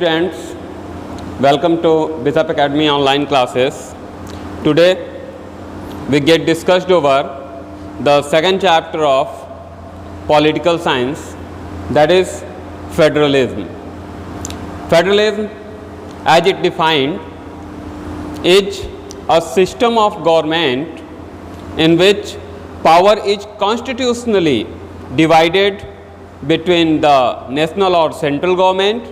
students, welcome to Bishop Academy online classes. Today we get discussed over the second chapter of political science, that is federalism. Federalism, as it defined, is a system of government in which power is constitutionally divided between the national or central government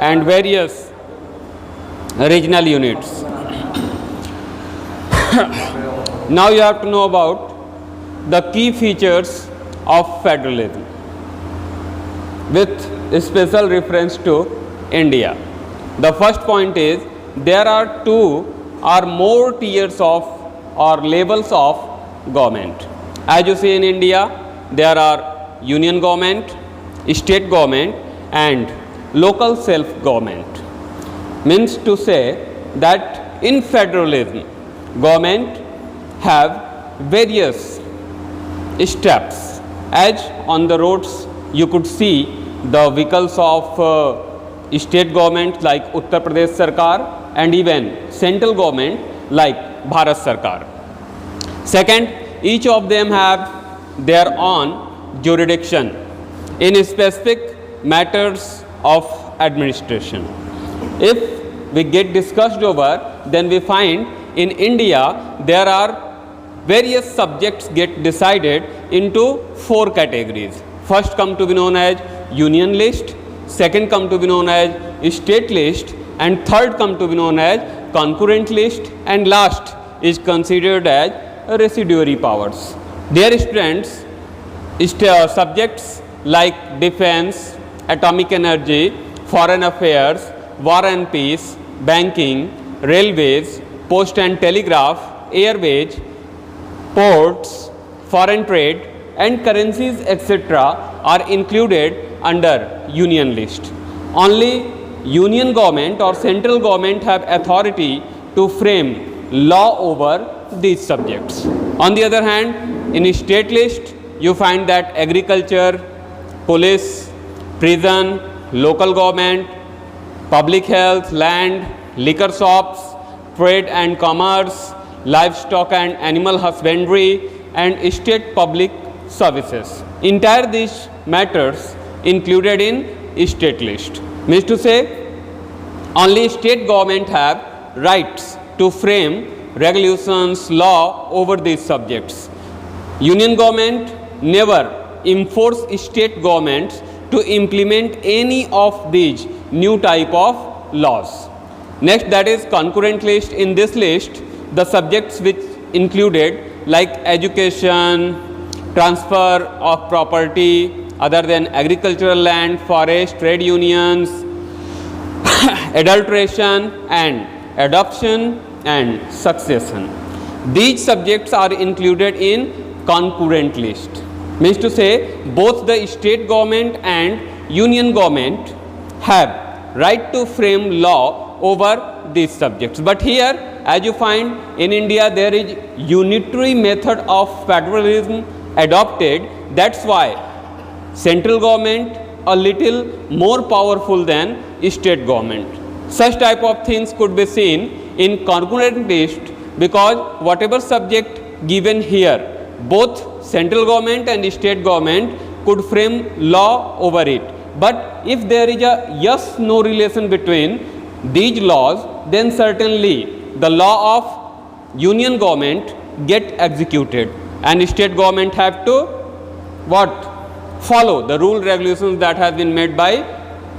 and various regional units. Now you have to know about the key features of federalism with special reference to India. The first point is there are two or more tiers of or levels of government. As you see in India, there are union government, state government and local self-government. Means to say that in federalism, government have various steps. As on the roads you could see the vehicles of state government like Uttar Pradesh Sarkar and even central government like Bharat Sarkar. Second, each of them have their own jurisdiction in specific matters of administration. If we get discussed over, then we find in India there are various subjects get decided into four categories. First come to be known as union list, second come to be known as state list, and third come to be known as concurrent list, and last is considered as residuary powers. Dear students, subjects like defense, atomic energy, foreign affairs, war and peace, banking, railways, post and telegraph, airways, ports, foreign trade and currencies etc. are included under union list. Only union government or central government have authority to frame law over these subjects. On the other hand, in state list you find that agriculture, police, prison, local government, public health, land, liquor shops, trade and commerce, livestock and animal husbandry and state public services. Entire these matters included in state list. Means to say only state government have rights to frame regulations, law over these subjects. Union government never enforce state governments to implement any of these new type of laws. Next, that is concurrent list. In this list, the subjects which included like education, transfer of property other than agricultural land, forest, trade unions, adulteration and adoption and succession. These subjects are included in concurrent list. Means to say both the state government and union government have right to frame law over these subjects. But here, as you find in India, there is unitary method of federalism adopted. That's why central government a little more powerful than state government. Such type of things could be seen in concurrent list because whatever subject given here, both central government and state government could frame law over it. But if there is a yes-no relation between these laws, then certainly the law of union government get executed and state government have to follow the rule regulations that have been made by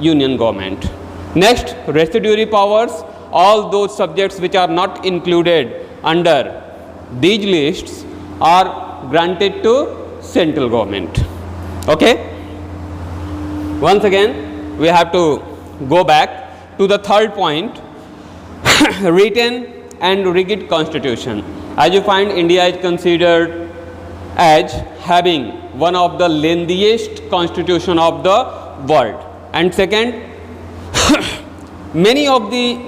union government. Next, residuary powers. All those subjects which are not included under these lists are granted to central government. Okay. Once again we have to go back to the third point, written and rigid constitution. As you find, India is considered as having one of the lengthiest constitution of the world. And second, many of the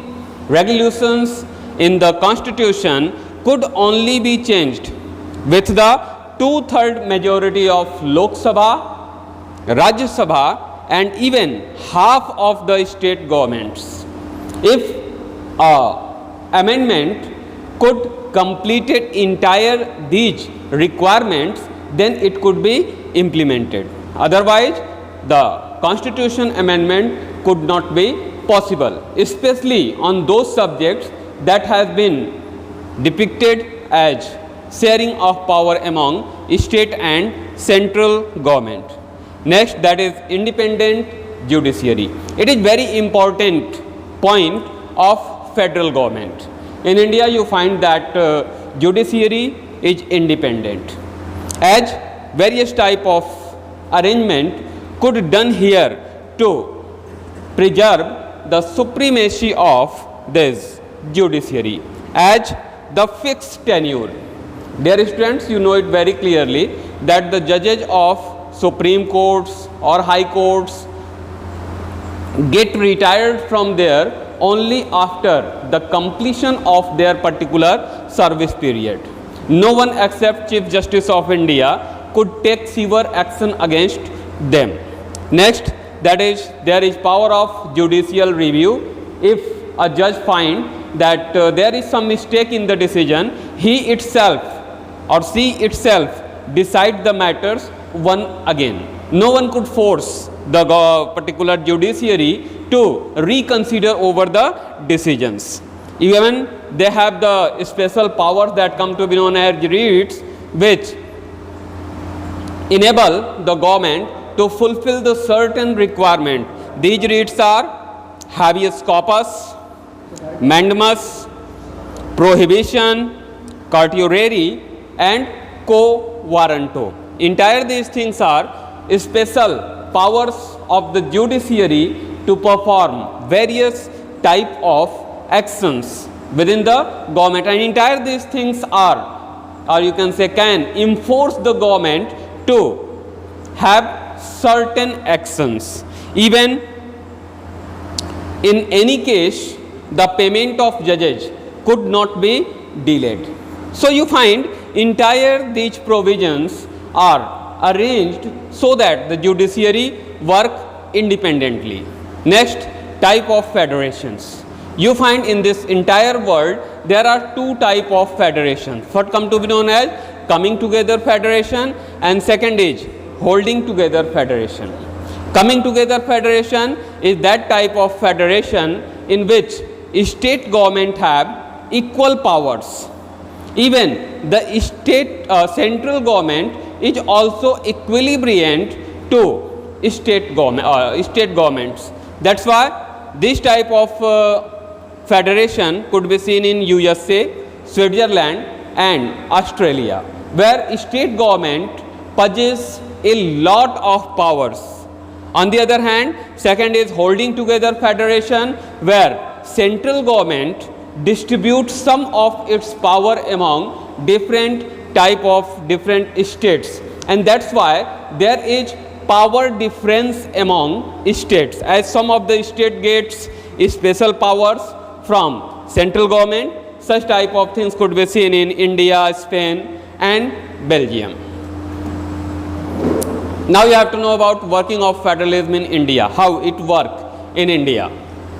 regulations in the constitution could only be changed with the 2/3 majority of Lok Sabha, Rajya Sabha and even half of the state governments. If amendment could completed entire these requirements, then it could be implemented. Otherwise, the constitution amendment could not be possible, especially on those subjects that have been depicted as sharing of power among state and central government. Next, that is independent judiciary. It is very important point of federal government. In India, you find that judiciary is independent, as various type of arrangement could done here to preserve the supremacy of this judiciary as the fixed tenure. Dear students, you know it very clearly that the judges of Supreme Courts or High Courts get retired from there only after the completion of their particular service period. No one except Chief Justice of India could take severe action against them. Next, that is there is power of judicial review. If a judge find that there is some mistake in the decision, he itself or she itself decide the matters one again. No one could force the particular judiciary to reconsider over the decisions. Even they have the special powers that come to be known as writs, which enable the government to fulfill the certain requirement. These writs are habeas corpus, mandamus, prohibition, certiorari and quo warranto. Entire these things are special powers of the judiciary to perform various type of actions within the government, and entire these things are, or you can say can enforce the government to have certain actions. Even in any case, the payment of judges could not be delayed. So you find entire these provisions are arranged so that the judiciary work independently. Next, type of federations. You find in this entire world there are two type of federations. First come to be known as coming together federation, and second is holding together federation. Coming together federation is that type of federation in which state government have equal powers. Even the state central government is also equilibriant to state governments. That's why this type of federation could be seen in USA, Switzerland and Australia, where state government possesses a lot of powers. On the other hand, second is holding together federation, where central government distributes some of its power among different states, and that's why there is power difference among states, as some of the state gets special powers from central government. Such type of things could be seen in India, Spain and Belgium. Now you have to know about working of federalism in India, how it works in India.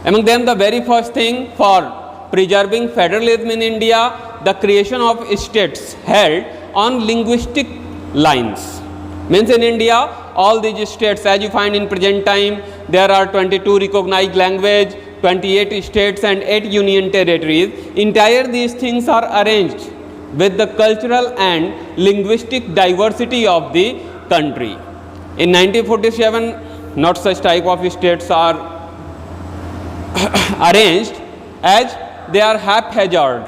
Among them, the very first thing for preserving federalism in India, the creation of states held on linguistic lines. Means in India, all these states, as you find in present time, there are 22 recognized language, 28 states and 8 union territories. Entire these things are arranged with the cultural and linguistic diversity of the country. In 1947, not such type of states are arranged, as they are haphazard,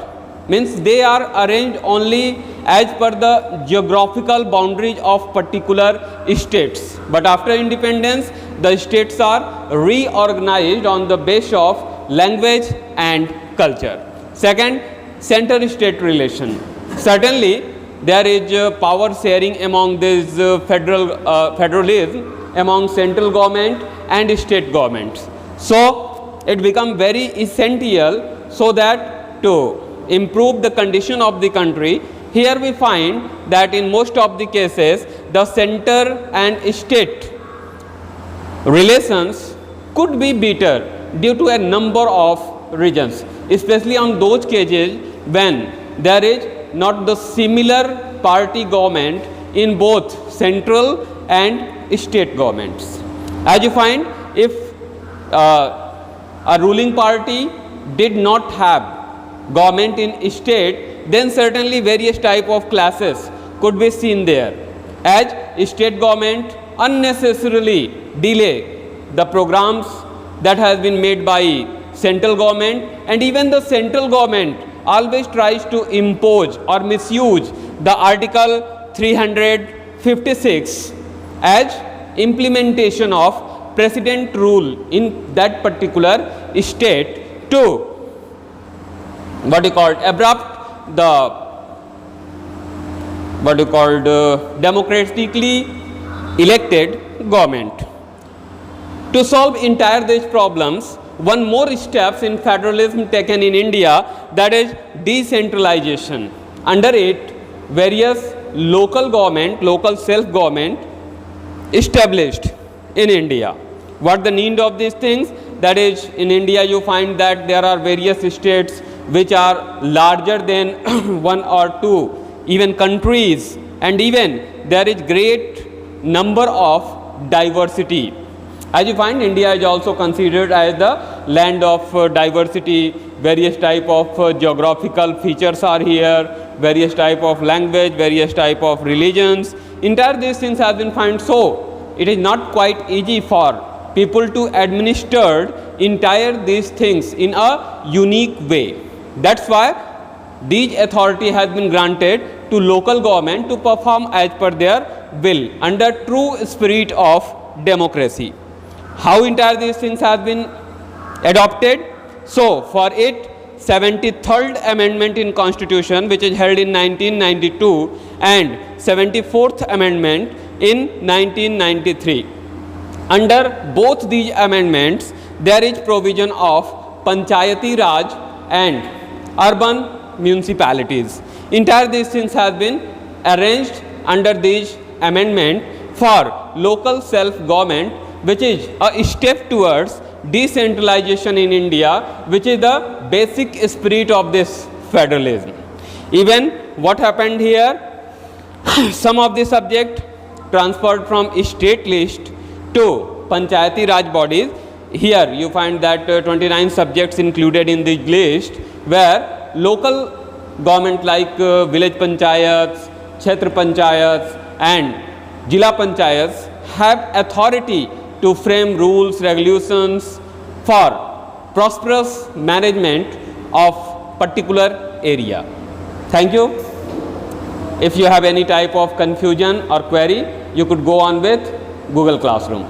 means they are arranged only as per the geographical boundaries of particular states. But after independence, the states are reorganized on the basis of language and culture. Second, center-state relation. Certainly, there is power sharing among this federalism among central government and state governments. So, it becomes very essential so that to improve the condition of the country. Here we find that in most of the cases, the center and state relations could be better due to a number of reasons, especially on those cases when there is not the similar party government in both central and state governments. As you find, if a ruling party did not have government in state, then certainly various type of classes could be seen there, as state government unnecessarily delay the programs that has been made by central government, and even the central government always tries to impose or misuse the article 356 as implementation of president rule in that particular state to what you call abrupt the what you called democratically elected government. To solve entire these problems, one more steps in federalism taken in India, that is decentralization. Under it, various local government, local self-government established in India. What the need of these things? That is, in India you find that there are various states which are larger than one or two even countries, and even there is great number of diversity. As you find, India is also considered as the land of diversity. Various type of geographical features are here, various type of language, various type of religions. Entire these things have been found, so it is not quite easy for people to administer entire these things in a unique way. That's why these authority has been granted to local government to perform as per their will under true spirit of democracy. How entire these things have been adopted? So for it, 73rd amendment in constitution, which is held in 1992, and 74th amendment in 1993. Under both these amendments, there is provision of Panchayati Raj and urban municipalities. Entire these things have been arranged under this amendment for local self-government, which is a step towards decentralization in India, which is the basic spirit of this federalism. Even what happened here, some of the subject transferred from state list to Panchayati Raj bodies. Here you find that 29 subjects included in the list, where local government like village panchayats, kshetra panchayats and jila panchayats have authority to frame rules, regulations for prosperous management of particular area. Thank you. If you have any type of confusion or query, you could go on with Google Classroom.